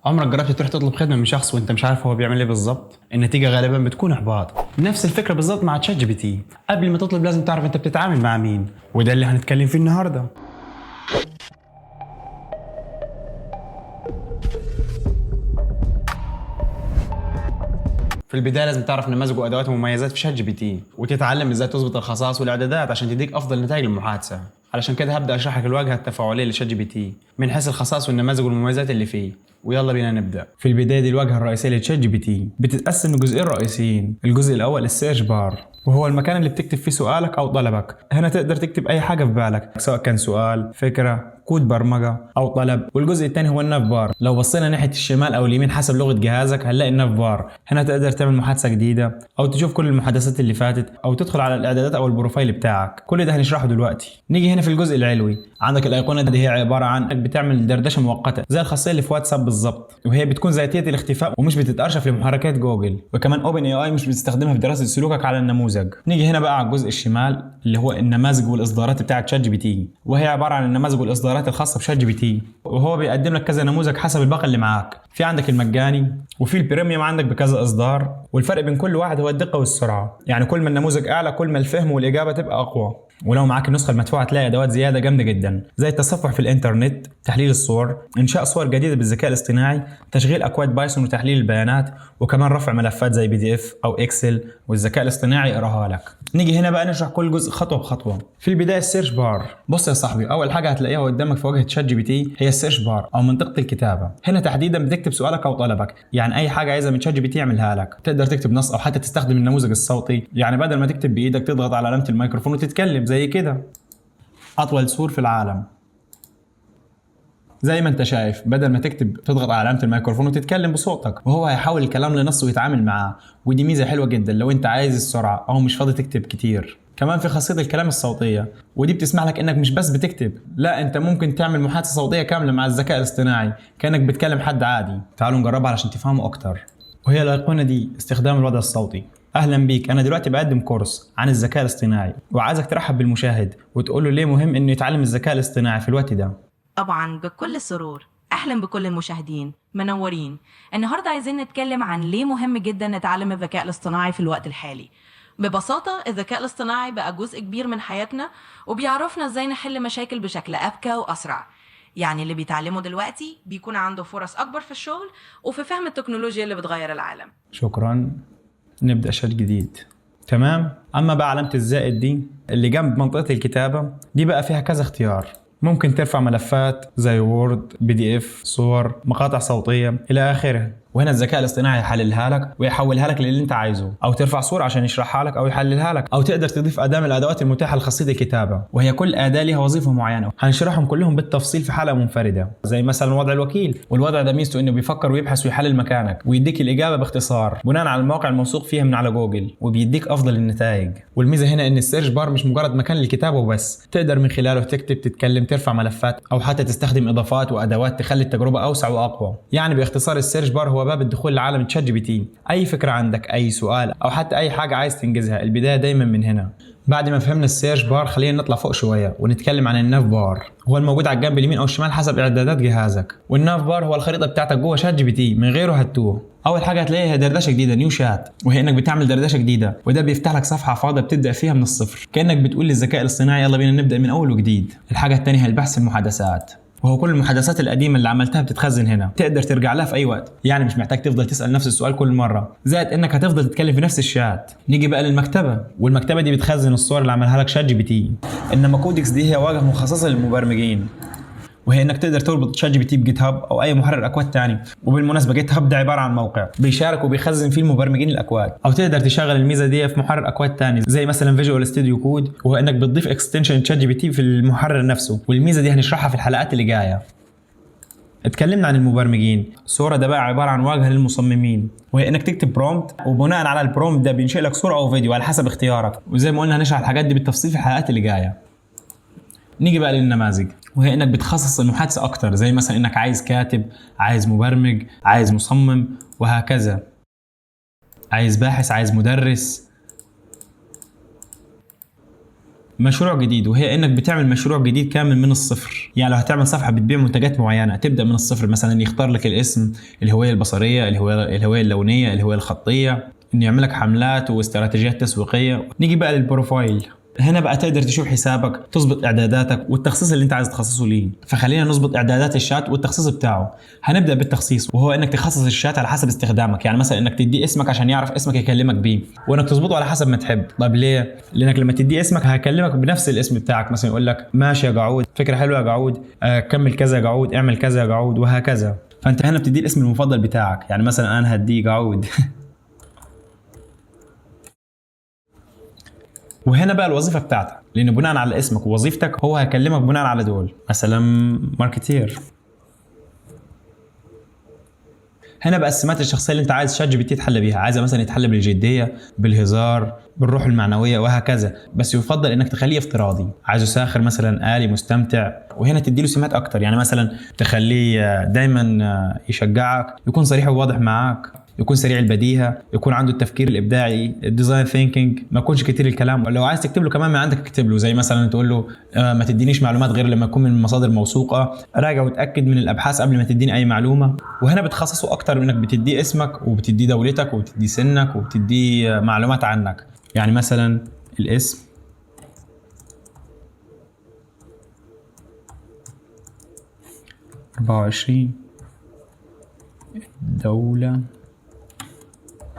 عمرك جربت تروح تطلب خدمه من شخص وانت مش عارف هو بيعمل ايه بالظبط؟ النتيجه غالبا بتكون احباط. نفس الفكره بالظبط مع تشات جي بي تي. قبل ما تطلب لازم تعرف انت بتتعامل مع مين، وده اللي هنتكلم فيه النهارده. في البدايه لازم تعرف نماذج وادوات ومميزات في شات جي بي تي، وتتعلم ازاي تظبط الخصائص والاعدادات عشان تديك افضل نتائج للمحادثه. علشان كده هبدا اشرح لك الواجهه التفاعليه لشات جي بي تي من حيث الخصائص والنماذج والمميزات اللي فيه. ويلا بينا نبدا. في البدايه دي الواجهه الرئيسيه لتشات جي بي تي بتتقسم لجزئين رئيسيين. الجزء الاول السيرش بار، وهو المكان اللي بتكتب فيه سؤالك او طلبك. هنا تقدر تكتب اي حاجه في بالك، سواء كان سؤال، فكره، كود برمجه او طلب. والجزء الثاني هو الناف بار. لو بصينا ناحيه الشمال او اليمين حسب لغه جهازك هنلاقي الناف بار. هنا تقدر تعمل محادثه جديده، او تشوف كل المحادثات اللي فاتت، او تدخل على الاعدادات او البروفايل بتاعك. كل ده هنشرحه دلوقتي. نيجي هنا في الجزء العلوي، عندك الايقونه دي هي عباره عن انك بتعمل دردشه مؤقته زي الخاصيه اللي في واتساب بالظبط، وهي بتكون ذاتيه الاختفاء ومش بتتارشف لمحركات جوجل. وكمان اوبن اي اي مش بتستخدمها في دراسه سلوكك على النموذج. نيجي هنا بقى على الجزء الشمال اللي هو النماذج والاصدارات بتاعه شات جي بي تي، وهي عباره عن النماذج والاصدارات الخاصه بشات جي بي تي، وهو بيقدم لك كذا نموذج حسب الباقه اللي معاك. في عندك المجاني وفي البريميوم عندك بكذا اصدار، والفرق بين كل واحد هو الدقه والسرعه. يعني كل ما النموذج اعلى كل ما الفهم والاجابه تبقى اقوى. ولو معاك النسخه المدفوعه هتلاقي ادوات زياده جامده جدا زي التصفح في الانترنت، تحليل الصور، انشاء صور جديده بالذكاء الاصطناعي، تشغيل اكواد بايثون وتحليل البيانات، وكمان رفع ملفات زي بي دي اف او اكسل والذكاء الاصطناعي يقراها لك. نيجي هنا بقى نشرح كل جزء خطوه بخطوه. في البدايه السيرش بار. بص يا صاحبي، اول حاجه هتلاقيها قدامك في واجهه شات جي بي تي هي السيرش بار او منطقه الكتابه. هنا تحديدا بتكتب سؤالك او طلبك، يعني اي حاجه عايزها من شات جي بي تي يعملها لك. تقدر تكتب نص او حتى تستخدم النموذج الصوتي، يعني بدل ما تكتب بايدك تضغط على علامه الميكروفون وتتكلم زي كده. اطول سور في العالم، زي ما انت شايف بدل ما تكتب تضغط على علامه الميكروفون وتتكلم بصوتك، وهو هيحول الكلام لنص ويتعامل معاه. ودي ميزه حلوه جدا لو انت عايز السرعه او مش فاضي تكتب كتير. كمان في خاصيه الكلام الصوتيه، ودي بتسمح لك انك مش بس بتكتب، لا انت ممكن تعمل محادثه صوتيه كامله مع الذكاء الاصطناعي كانك بتكلم حد عادي. تعالوا نجربها علشان تفهموا اكتر. وهي الايقونه دي استخدام الوضع الصوتي. اهلا بيك، انا دلوقتي بقدم كورس عن الذكاء الاصطناعي وعايزك ترحب بالمشاهد وتقول له ليه مهم انه يتعلم الذكاء الاصطناعي في الوقت ده. طبعا بكل سرور. أهلا بكل المشاهدين منورين. النهاردة عايزين نتكلم عن ليه مهم جدا نتعلم الذكاء الاصطناعي في الوقت الحالي. ببساطة الذكاء الاصطناعي بقى جزء كبير من حياتنا، وبيعرفنا ازاي نحل مشاكل بشكل أذكى وأسرع. يعني اللي بيتعلمه دلوقتي بيكون عنده فرص أكبر في الشغل وفي فهم التكنولوجيا اللي بتغير العالم. شكرا. نبدأ شات جديد. تمام. اما بقى علامة الزائد دي اللي جنب منطقة الكتابة دي بقى فيها كذا اختيار. ممكن ترفع ملفات زي وورد، بي دي اف، صور، مقاطع صوتية الى اخره. وهنا الذكاء الاصطناعي يحللها لك ويحولها لك للي انت عايزه، او ترفع صورة عشان يشرحها لك او يحللها لك، او تقدر تضيف اداة من الادوات المتاحة لخاصية الكتابة، وهي كل اداة لها وظيفة معينة هنشرحهم كلهم بالتفصيل في حلقة منفردة. زي مثلا وضع الوكيل، والوضع ده ميزته انه بيفكر ويبحث ويحلل مكانك ويديك الاجابة باختصار بناء على المواقع الموثوق فيها من على جوجل، وبيديك افضل النتائج. والميزة هنا ان السيرش بار مش مجرد مكان للكتابة وبس، تقدر من خلاله تكتب، تتكلم، ترفع ملفات، او حتى تستخدم اضافات وادوات تخلي التجربة اوسع واقوى. يعني باختصار السيرش بار هو باب الدخول لعالم تشات جي بي تي. اي فكره عندك، اي سؤال، او حتى اي حاجه عايز تنجزها، البدايه دايما من هنا. بعد ما فهمنا السيرش بار خلينا نطلع فوق شويه ونتكلم عن الناف بار. هو الموجود على الجنب اليمين او الشمال حسب اعدادات جهازك. والناف بار هو الخريطه بتاعتك جوه شات جي بي تي، من غيره هتوه. اول حاجه هتلاقيها دردشه جديده، نيو شات، وهي انك بتعمل دردشه جديده، وده بيفتح لك صفحه فاضيه بتبدا فيها من الصفر، كانك بتقول للذكاء الاصطناعي يلا بينا نبدا من اول وجديد. الحاجه الثانيه هي البحث المحادثات، وهو كل المحادثات القديمة اللي عملتها بتتخزن هنا، تقدر ترجع لها في أي وقت، يعني مش محتاج تفضل تسأل نفس السؤال كل مرة، زائد إنك هتفضل تتكلم في نفس الشات. نيجي بقى للمكتبة، والمكتبة دي بتخزن الصور اللي عملها لك شات جي بي تي. إنما كودكس دي هي واجهة مخصصة للمبرمجين، وهي انك تقدر تربط شات جي بي تي بجيت هاب او اي محرر اكواد تاني. وبالمناسبه جيت هاب ده عباره عن موقع بيشارك وبيخزن فيه المبرمجين الاكواد، او تقدر تشغل الميزه دي في محرر اكواد تاني زي مثلا فيجوال ستوديو كود، وهو انك بتضيف اكستنشن شات جي بي تي في المحرر نفسه. والميزه دي هنشرحها في الحلقات اللي جايه. اتكلمنا عن المبرمجين. صورة ده بقى عبارة عن واجهة للمصممين، وهي انك تكتب برومبت، وبناء على البرومبت ده بينشئ لك صورة او فيديو على حسب اختيارك. وزي ما قلنا هنشرح الحاجات دي بالتفصيل في الحلقات اللي جاية. نيجي بقى للنماذج، وهي انك بتخصص المحادثة اكتر، زي مثلا انك عايز كاتب، عايز مبرمج، عايز مصمم، وهكذا. عايز باحث، عايز مدرس. مشروع جديد، وهي انك بتعمل مشروع جديد كامل من الصفر. يعني لو هتعمل صفحه بتبيع منتجات معينه تبدا من الصفر، مثلا يختار لك الاسم، الهويه البصريه، الهويه اللونيه، الهويه الخطيه، انه يعمل لك حملات واستراتيجيات تسويقيه. نيجي بقى للبروفايل. هنا بقى تقدر تشوف حسابك، تظبط اعداداتك والتخصيص اللي انت عايز تخصصه ليه. فخلينا نظبط اعدادات الشات والتخصيص بتاعه. هنبدا بالتخصيص، وهو انك تخصص الشات على حسب استخدامك. يعني مثلا انك تدي اسمك عشان يعرف اسمك يكلمك بيه، وانك تظبطه على حسب ما تحب. طيب ليه؟ لانك لما تدي اسمك هيكلمك بنفس الاسم بتاعك، مثلا يقول لك ماشي يا قعود، فكره حلوه يا قعود، كمل كذا يا قعود، اعمل كذا يا قعود، وهكذا. فانت هنا بتدي الاسم المفضل بتاعك. يعني مثلا انا هدي قعود. وهنا بقى الوظيفه بتاعتك، لان بناء على اسمك ووظيفتك هو هيكلمك بناء على دول. مثلا ماركتير. هنا بقى السمات الشخصيه اللي انت عايز شات جي بي تي يتحلى بيها. عايزه مثلا يتحلى بالجديه، بالهزار، بالروح المعنويه، وهكذا. بس يفضل انك تخليه افتراضي. عايزه ساخر مثلا، آلي، مستمتع. وهنا تدي له سمات اكتر. يعني مثلا تخليه دايما يشجعك، يكون صريح وواضح معاك، يكون سريع البديهه، يكون عنده التفكير الابداعي، الديزاين ثينكينج، ما يكونش كتير الكلام. ولو عايز تكتب له كمان من عندك اكتب له، زي مثلا تقول له ما تدينيش معلومات غير لما تكون من مصادر موثوقه، راجع وتاكد من الابحاث قبل ما تديني اي معلومه. وهنا بتخصصه اكتر من انك بتدي اسمك وبتدي دولتك وبتدي سنك وبتدي معلومات عنك. يعني مثلا الاسم، $24، الدولة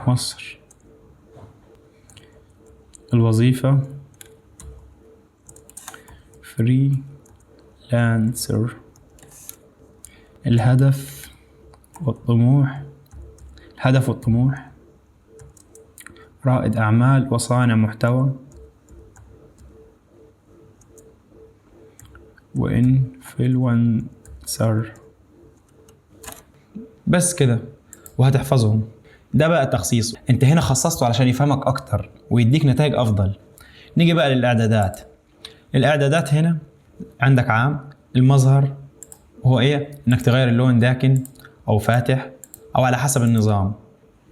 مصر، الوظيفة فريلانسر، الهدف والطموح رائد أعمال وصانع محتوى وإنفلونسر. بس كده وهتحفظهم. ده بقى التخصيص. انت هنا خصصته علشان يفهمك اكتر ويديك نتائج افضل. نيجي بقى للاعدادات. الاعدادات هنا عندك عام. المظهر هو ايه؟ انك تغير اللون داكن او فاتح او على حسب النظام.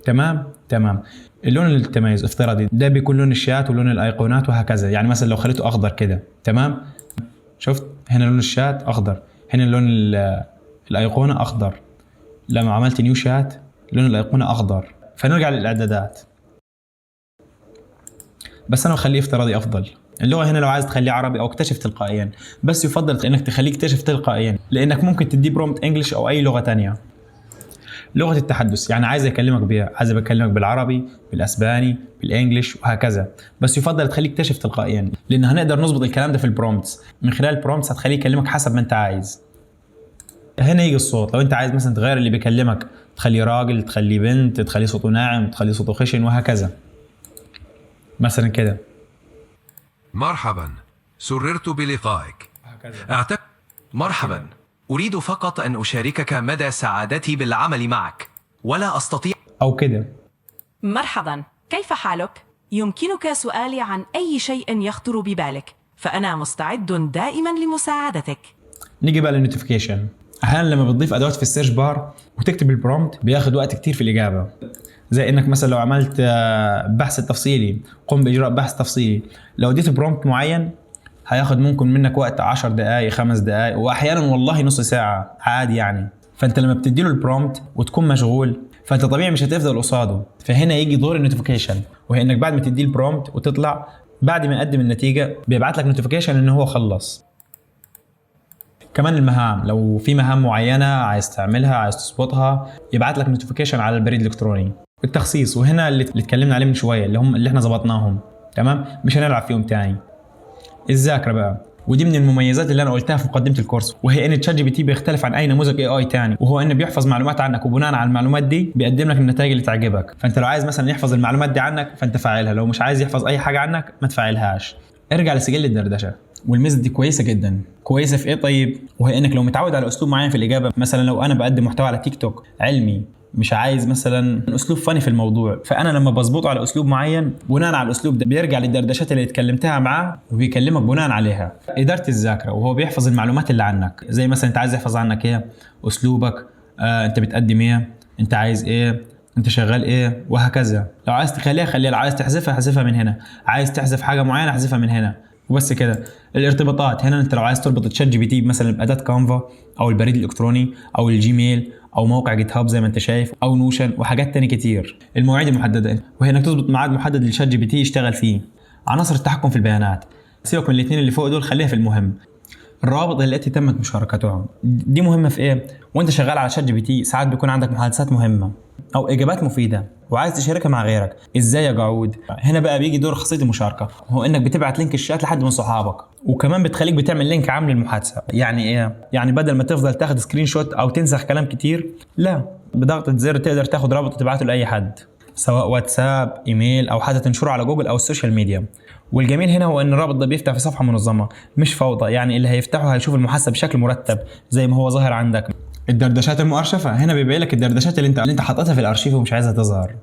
تمام. اللون التميز افتراضي، ده بيكون لون الشات ولون الايقونات وهكذا. يعني مثلا لو خليته اخضر كده، تمام، شفت هنا لون الشات اخضر، هنا لون الايقونه اخضر. لما عملت نيو شات لون الايقونه اخضر. فنرجع للاعدادات، بس انا بخليه افتراضي افضل. اللغه هنا لو عايز تخليه عربي او اكتشف تلقائيا، بس يفضل انك تخليه يكتشف تلقائيا، لانك ممكن تديه برومبت انجلش او اي لغه تانية. لغه التحدث، يعني عايز اكلمك بيها، عايز بكلمك بالعربي، بالاسباني، بالانجلش وهكذا. بس يفضل تخليه يكتشف تلقائيا، لان هنقدر نظبط الكلام ده في البرومبتس. من خلال البرومبتس هتخليه يكلمك حسب ما انت عايز. هنا يجي الصوت. لو انت عايز مثلا تغير اللي بيكلمك، تخليه راجل، تخليه بنت، تخليه صوته ناعم، تخليه صوته خشن، وهكذا. مثلا كده. مرحبا، سررت بلقائك. مرحبا، أريد فقط أن أشاركك مدى سعادتي بالعمل معك، ولا أستطيع. او كده. مرحبا، كيف حالك؟ يمكنك سؤالي عن أي شيء يخطر ببالك، فأنا مستعد دائما لمساعدتك. نيجي بقى للنوتيفيكيشن. احيانا لما بتضيف ادوات في السيرش بار وتكتب البرومبت بياخد وقت كتير في الاجابه. زي انك مثلا لو عملت بحث تفصيلي، قم باجراء بحث تفصيلي، لو اديت برومبت معين هياخد ممكن منك وقت 10 دقائق، 5 دقائق، واحيانا والله نص ساعه عادي يعني. فانت لما بتدي له البرومبت وتكون مشغول، فانت طبيعي مش هتفضل قصاده. فهنا يجي دور النوتيفيكيشن، وهي انك بعد ما تدي البرومبت وتطلع، بعد ما يقدم النتيجه بيبعت لك نوتيفيكيشن ان هو خلص. كمان المهام، لو في مهام معينه عايز تعملها، عايز تظبطها، يبعت لك نوتيفيكيشن على البريد الالكتروني. التخصيص، وهنا اللي اتكلمنا عليه من شويه، اللي احنا ظبطناهم، تمام، مش هنلعب فيهم تاني. الذاكره بقى، ودي من المميزات اللي انا قلتها في مقدمه الكورس، وهي ان تشات جي بي تي بيختلف عن اي نموذج اي تاني، وهو انه بيحفظ معلومات عنك، وبناء على المعلومات دي بيقدم لك النتائج اللي تعجبك. فانت لو عايز مثلا يحفظ المعلومات دي عنك فانت فاعلها، لو مش عايز يحفظ اي حاجه عنك ما تفعلهاش. ارجع لسجل الدردشه. والميزه دي كويسه جدا. كويسه في ايه؟ طيب، وهي انك لو متعود على اسلوب معين في الاجابه، مثلا لو انا بقدم محتوى على تيك توك علمي، مش عايز مثلا اسلوب فني في الموضوع، فانا لما بظبطه على اسلوب معين، بناء على الاسلوب ده بيرجع للدردشات اللي اتكلمتها معاه وبيكلمك بناء عليها. اداره الذاكره، وهو بيحفظ المعلومات اللي عنك، زي مثلا انت عايز يحفظ عنك ايه، اسلوبك، انت بتقدم ايه، انت عايز ايه، انت شغال ايه، وهكذا. لو عايز تخليها خليها، لو عايز تحذفها حذفها من هنا، عايز تحذف حاجه معينه احذفها من هنا. وبس كده. الارتباطات هنا انت لو عايز تربط تشات جي بي تي مثلا باداه كانفا او البريد الالكتروني او الجيميل او موقع جيت هاب زي ما انت شايف او نوشن وحاجات تاني كتير. المواعيد المحدده وهي انك تظبط ميعاد محدد للشات جي بي تي يشتغل فيه. عناصر التحكم في البيانات، سيبك من الاثنين اللي فوق دول، خليها في المهم. الروابط التي تمت مشاركتها دي مهمه في ايه؟ وانت شغال على شات جي بي تي ساعات بيكون عندك محادثات مهمه او اجابات مفيده وعايز تشاركها مع غيرك. ازاي يا قعود؟ هنا بقى بيجي دور خاصيه المشاركه، هو انك بتبعت لينك الشات لحد من صحابك، وكمان بتخليك بتعمل لينك عام للمحادثه. يعني ايه؟ يعني بدل ما تفضل تاخد سكرين شوت او تنسخ كلام كتير، لا، بضغطه زر تقدر تاخد رابط وتبعته لاي حد، سواء واتساب، ايميل، او حتى تنشره على جوجل او السوشيال ميديا. والجميل هنا هو ان الرابط ده بيفتح في صفحه منظمه مش فوضى، يعني اللي هيفتحه هيشوف المحادثه بشكل مرتب زي ما هو ظاهر عندك. الدردشات المؤرشفه هنا بيبين لك الدردشات اللي انت حاططها في الارشيف ومش عايزها تظهر.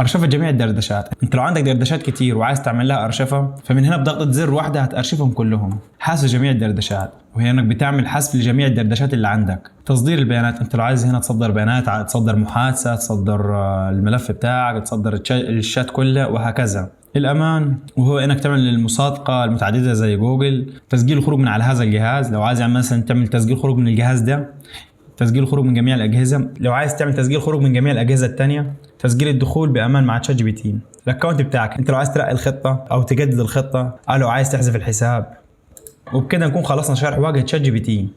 أرشفة جميع الدردشات، انت لو عندك دردشات كتير وعايز تعمل لها أرشفة فمن هنا بضغطة زر واحدة هتأرشفهم كلهم. حذف جميع الدردشات، وهي انك بتعمل حذف لجميع الدردشات اللي عندك. تصدير البيانات، انت لو عايز هنا تصدر بيانات، تصدر محادثة، تصدر الملف بتاعك، تصدر الشات كله وهكذا. الأمان، وهو انك تعمل المصادقة المتعددة زي جوجل. تسجيل الخروج من على هذا الجهاز، لو عايز يعني مثلا تعمل تسجيل خروج من الجهاز ده. تسجيل الخروج من جميع الأجهزة، لو عايز تعمل تسجيل خروج من جميع الأجهزة التانية. تسجيل الدخول بأمان مع تشات جي بي تي. الأكونت بتاعك، أنت لو عايز ترقي الخطة أو تجدد الخطة أو لو عايز تحذف الحساب. وبكده نكون خلصنا شرح واجهة تشات جي بي تي.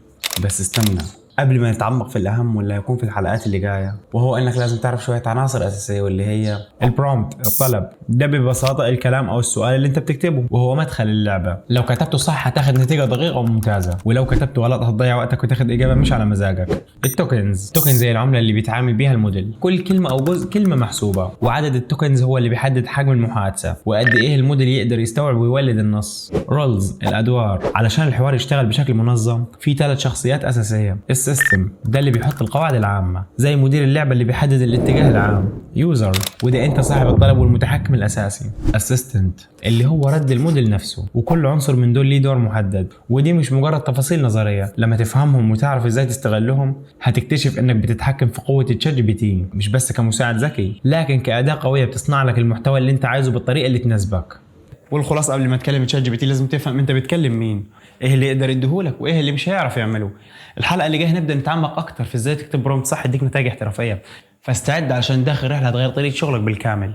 بس استنى قبل ما نتعمق في الأهم واللي هيكون في الحلقات اللي جاية، وهو إنك لازم تعرف شوية عناصر أساسية واللي هي البرومبت، الطلب. ده ببساطة الكلام أو السؤال اللي أنت بتكتبه وهو مدخل اللعبة. لو كتبته صح هتاخد نتيجة دقيقة وممتازة، ولو كتبته غلط هتضيع وقتك وتاخد إجابة مش على مزاجك. التوكنز زي العملة اللي بيتعامل بيها الموديل، كل كلمة أو جزء كلمة محسوبة، وعدد التوكنز هو اللي بيحدد حجم المحادثة وقد إيه الموديل يقدر يستوعب ويولد النص. رولز، الأدوار. علشان الحوار يشتغل بشكل منظم في 3 شخصيات أساسية. السيستم، ده اللي بيحط القواعد العامة زي مدير اللعبة اللي بيحدد الاتجاه العام. يوزر، وده انت صاحب الطلب والمتحكم الاساسي. اسيستنت، اللي هو رد الموديل نفسه، وكل عنصر من دول ليه دور محدد، ودي مش مجرد تفاصيل نظرية. لما تفهمهم وتعرف ازاي تستغلهم هتكتشف انك بتتحكم في قوة الشات جي بي تي، مش بس كمساعد ذكي لكن كأداة قوية بتصنع لك المحتوى اللي انت عايزه بالطريقة اللي تناسبك. والخلاص قبل ما تكلم تشات جي بي تي لازم تفهم انت بتكلم مين، ايه اللي يقدر يديهولك وايه اللي مش هيعرف يعمله. الحلقه اللي جايه هنبدا نتعمق اكتر في ازاي تكتب برومبت صح يديك نتائج احترافيه، فاستعد عشان داخل رحله هتغير طريقه شغلك بالكامل.